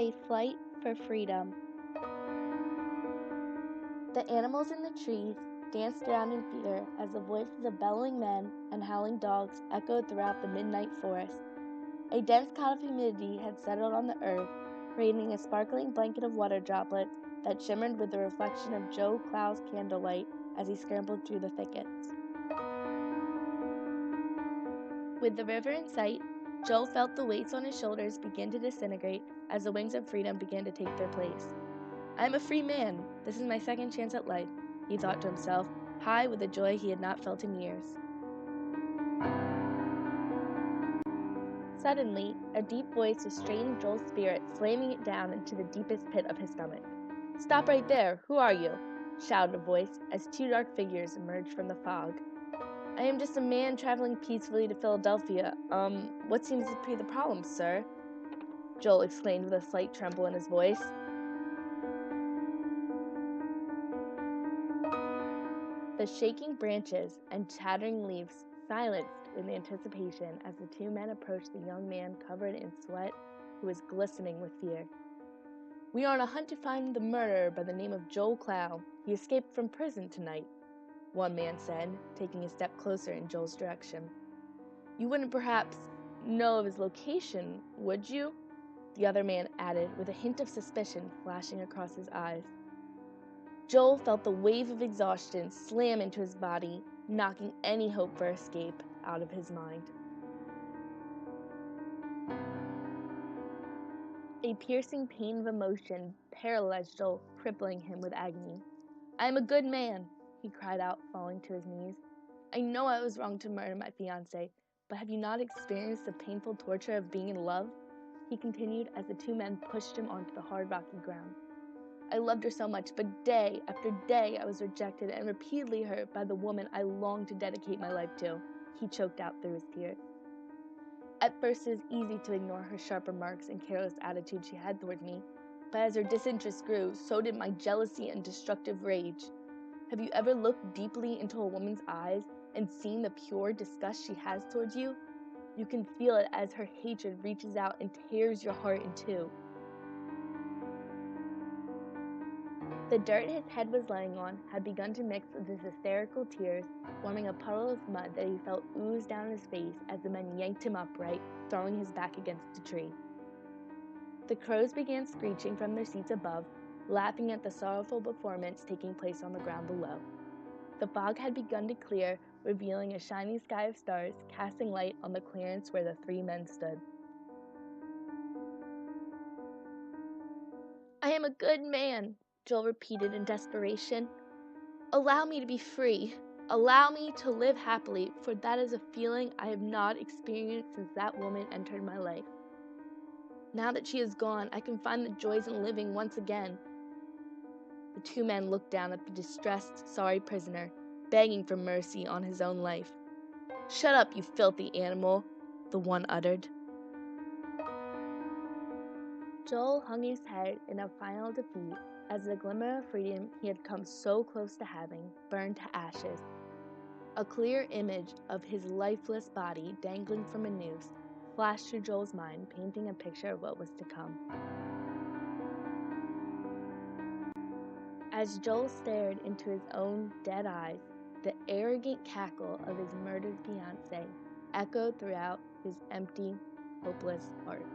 A Flight for Freedom. The animals in the trees danced around in fear as the voices of bellowing men and howling dogs echoed throughout the midnight forest. A dense cloud of humidity had settled on the earth, creating a sparkling blanket of water droplets that shimmered with the reflection of Joe Clough's candlelight as he scrambled through the thickets. With the river in sight, Joel felt the weights on his shoulders begin to disintegrate as the wings of freedom began to take their place. "I am a free man. This is my second chance at life," he thought to himself, high with a joy he had not felt in years. Suddenly, a deep voice was straining Joel's spirit, slamming it down into the deepest pit of his stomach. "Stop right there! Who are you?" shouted a voice as two dark figures emerged from the fog. "I am just a man traveling peacefully to Philadelphia. What seems to be the problem, sir?" Joel exclaimed with a slight tremble in his voice. The shaking branches and chattering leaves silenced in anticipation as the two men approached the young man covered in sweat who was glistening with fear. "We are on a hunt to find the murderer by the name of Joel Clough. He escaped from prison tonight," one man said, taking a step closer in Joel's direction. "You wouldn't perhaps know of his location, would you?" the other man added, with a hint of suspicion flashing across his eyes. Joel felt the wave of exhaustion slam into his body, knocking any hope for escape out of his mind. A piercing pain of emotion paralyzed Joel, crippling him with agony. "I am a good man," he cried out, falling to his knees. "I know I was wrong to murder my fiancée, but have you not experienced the painful torture of being in love?" he continued as the two men pushed him onto the hard rocky ground. "I loved her so much, but day after day I was rejected and repeatedly hurt by the woman I longed to dedicate my life to," he choked out through his tears. "At first it was easy to ignore her sharp remarks and careless attitude she had toward me, but as her disinterest grew, so did my jealousy and destructive rage. Have you ever looked deeply into a woman's eyes and seen the pure disgust she has towards you? You can feel it as her hatred reaches out and tears your heart in two." The dirt his head was laying on had begun to mix with his hysterical tears, forming a puddle of mud that he felt ooze down his face as the men yanked him upright, throwing his back against a tree. The crows began screeching from their seats above, laughing at the sorrowful performance taking place on the ground below. The fog had begun to clear, revealing a shiny sky of stars, casting light on the clearance where the three men stood. "I am a good man," Joel repeated in desperation. "Allow me to be free. Allow me to live happily, for that is a feeling I have not experienced since that woman entered my life. Now that she is gone, I can find the joys in living once again." The two men looked down at the distressed, sorry prisoner, begging for mercy on his own life. "Shut up, you filthy animal," the one uttered. Joel hung his head in a final defeat as the glimmer of freedom he had come so close to having burned to ashes. A clear image of his lifeless body dangling from a noose flashed through Joel's mind, painting a picture of what was to come. As Joel stared into his own dead eyes, the arrogant cackle of his murdered fiancée echoed throughout his empty, hopeless heart.